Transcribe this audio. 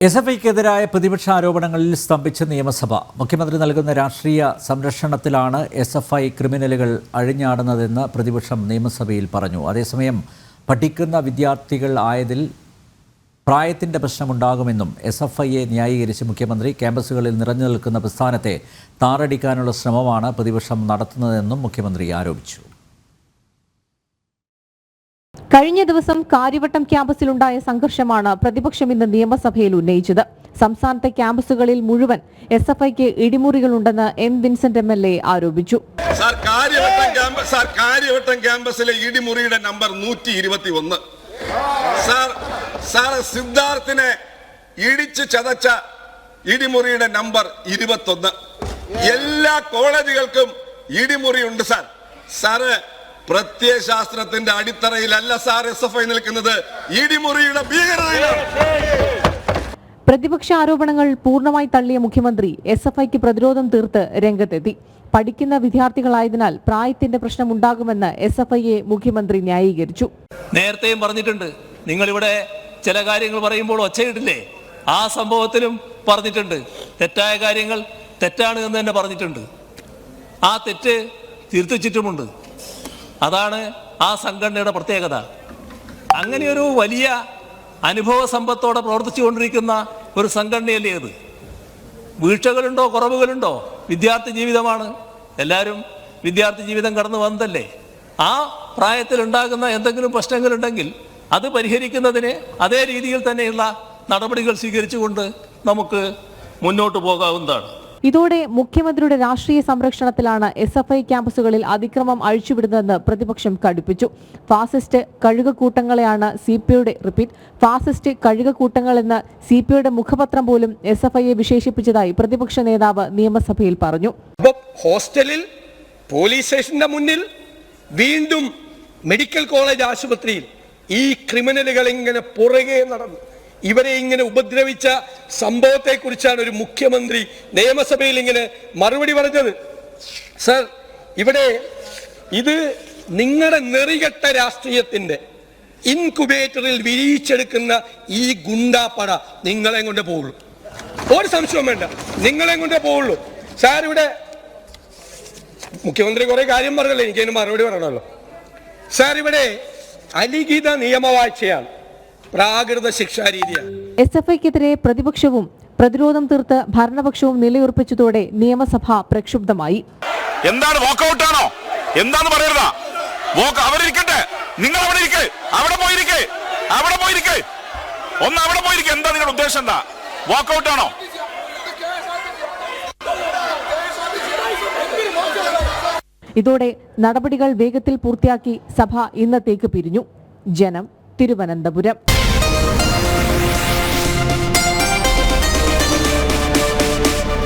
എസ്എഫ്ഐക്കെതിരായ പ്രതിപക്ഷ ആരോപണങ്ങളിൽ സ്തംഭിച്ച നിയമസഭ. മുഖ്യമന്ത്രി നൽകുന്ന രാഷ്ട്രീയ സംരക്ഷണത്തിലാണ് എസ്എഫ്ഐ ക്രിമിനലുകൾ അഴിഞ്ഞാടുന്നതെന്ന് പ്രതിപക്ഷം നിയമസഭയിൽ പറഞ്ഞു. അതേസമയം പഠിക്കുന്ന വിദ്യാർത്ഥികൾ ആയതിൽ പ്രായത്തിൻ്റെ പ്രശ്നമുണ്ടാകുമെന്നും എസ്എഫ്ഐയെ ന്യായീകരിച്ച് മുഖ്യമന്ത്രി ക്യാമ്പസുകളിൽ നിറഞ്ഞു നിൽക്കുന്ന പ്രസ്ഥാനത്തെ താറടിക്കാനുള്ള ശ്രമമാണ് പ്രതിപക്ഷം നടത്തുന്നതെന്നും മുഖ്യമന്ത്രി ആരോപിച്ചു. കഴിഞ്ഞ ദിവസം കാര്യവട്ടം ക്യാമ്പസിലുണ്ടായ സംഘർഷമാണ് പ്രതിപക്ഷം ഇന്ന് നിയമസഭയിൽ ഉന്നയിച്ചത്. സംസ്ഥാനത്തെ ക്യാമ്പസുകളിൽ മുഴുവൻ എസ്എഫ്ഐക്ക് ഇടിമുറികളുണ്ടെന്ന് എം വിൻസെന്റ് MLA ആരോപിച്ചു. കാര്യവട്ടം ക്യാമ്പസിലെ ഇടിമുറിയുടെ നമ്പർ 121. സിദ്ധാർത്ഥിനെ ഇടിച്ച് ചതച്ച ഇടിമുറിയുടെ നമ്പർ 21. എല്ലാ കോളേജുകൾക്കും ഇടിമുറിയുണ്ട് സാറ്. പ്രത്യയശാസ്ത്രത്തിന്റെ അടിത്തറയിലല്ല എസ്എഫ്ഐ നിൽക്കുന്നത്, ഇടിമുറിയുടെ ഭീകരതയിലാണ്. പ്രതിപക്ഷ ആരോപണങ്ങൾ പൂർണ്ണമായി തള്ളിയ മുഖ്യമന്ത്രി എസ്എഫ്ഐക്ക് പ്രതിരോധം തീർത്ത് രംഗത്തെത്തി. പഠിക്കുന്ന വിദ്യാർത്ഥികളായതിനാൽ പ്രായത്തിന്റെ പ്രശ്നമുണ്ടാകുമെന്ന് എസ്എഫ്ഐയെ മുഖ്യമന്ത്രി ന്യായീകരിച്ചു. നേരത്തെയും പറഞ്ഞിട്ടുണ്ട്, നിങ്ങളിവിടെ ചില കാര്യങ്ങൾ പറയുമ്പോൾ ഒച്ചയിട്ടില്ലേ, ആ സംഭവത്തിലും പറഞ്ഞിട്ടുണ്ട്. തെറ്റായ കാര്യങ്ങൾ തെറ്റാണ് എന്ന് തന്നെ പറഞ്ഞിട്ടുണ്ട്. ആ തെറ്റ് തിരുത്തിച്ചിട്ടുമുണ്ട്. അതാണ് ആ സംഘടനയുടെ പ്രത്യേകത. അങ്ങനെയൊരു വലിയ അനുഭവ സമ്പത്തോടെ പ്രവർത്തിച്ചുകൊണ്ടിരിക്കുന്ന ഒരു സംഘടനയല്ലേ അത്. വീഴ്ചകളുണ്ടോ, കുറവുകളുണ്ടോ? വിദ്യാർത്ഥി ജീവിതമാണ്, എല്ലാവരും വിദ്യാർത്ഥി ജീവിതം കടന്നു വന്നതല്ലേ. ആ പ്രായത്തിലുണ്ടാകുന്ന എന്തെങ്കിലും പ്രശ്നങ്ങളുണ്ടെങ്കിൽ അത് പരിഹരിക്കുന്നതിന് അതേ രീതിയിൽ തന്നെയുള്ള നടപടികൾ സ്വീകരിച്ചുകൊണ്ട് നമുക്ക് മുന്നോട്ട് പോകാവുന്നതാണ്. ഇതോടെ മുഖ്യമന്ത്രിയുടെ രാഷ്ട്രീയ സംരക്ഷണത്തിലാണ് എസ്എഫ്ഐ ക്യാമ്പസുകളിൽ അതിക്രമം അഴിച്ചുവിടുന്നതെന്ന് പ്രതിപക്ഷം കടുപ്പിച്ചു. ഫാസിസ്റ്റ് കഴുകക്കൂട്ടങ്ങളെയാണ് ഫാസിസ്റ്റ് കഴുകക്കൂട്ടങ്ങളെന്ന് സിപിഐയുടെ മുഖപത്രം പോലും എസ്എഫ്ഐയെ വിശേഷിപ്പിച്ചതായി പ്രതിപക്ഷ നേതാവ് നിയമസഭയിൽ പറഞ്ഞു. ഹോസ്റ്റലിൽ, പോലീസ് സ്റ്റേഷന്റെ മുന്നിൽ, വീണ്ടും മെഡിക്കൽ കോളേജ് ആശുപത്രിയിൽ ഈ ക്രിമിനലുകൾ ഇങ്ങനെ പുറകെ നടന്നു ഇവരെ ഇങ്ങനെ ഉപദ്രവിച്ച സംഭവത്തെ കുറിച്ചാണ് ഒരു മുഖ്യമന്ത്രി നിയമസഭയിൽ ഇങ്ങനെ മറുപടി പറഞ്ഞത്. സർ, ഇവിടെ ഇത് നിങ്ങളുടെ നെറികെട്ട രാഷ്ട്രീയത്തിന്റെ ഇൻകുബേറ്ററിൽ വിരിയിച്ചെടുക്കുന്ന ഈ ഗുണ്ടാപ്പട നിങ്ങളെ കൊണ്ടേ പോവുള്ളൂ. ഒരു സംശയവും വേണ്ട, നിങ്ങളെ കൊണ്ടേ പോവുള്ളൂ. സാർ, ഇവിടെ മുഖ്യമന്ത്രി കുറെ കാര്യം പറഞ്ഞല്ലോ, എനിക്കതിന് മറുപടി പറയണമല്ലോ. സാർ, ഇവിടെ അലിഖിത നിയമവാഴ്ചയാണ്, പ്രാകൃത ശിക്ഷാരീതിയാണ്. എസ്എഫ്ഐക്കെതിരെ പ്രതിപക്ഷവും പ്രതിരോധം തീർത്ത് ഭരണപക്ഷവും നിലയുറപ്പിച്ചതോടെ നിയമസഭ പ്രക്ഷുബ്ധമായി. എന്താണ് വാക്കൗട്ടാണോ? എന്താന്ന് പറയരുതാ. അവരിരിക്കട്ടെ, നിങ്ങൾ അവിടെ ഇരിക്കേ, അവിടെ പോയിരിക്കേ, ഒന്ന് അവിടെ പോയിരിക്കേ. എന്താ നിങ്ങളുടെ ഉദ്ദേശം? എന്താ വാക്കൗട്ടാണോ? ഇതോടെ നടപടികൾ വേഗത്തിൽ പൂർത്തിയാക്കി സഭ ഇന്നത്തേക്ക് പിരിഞ്ഞു. ജനം, തിരുവനന്തപുരം.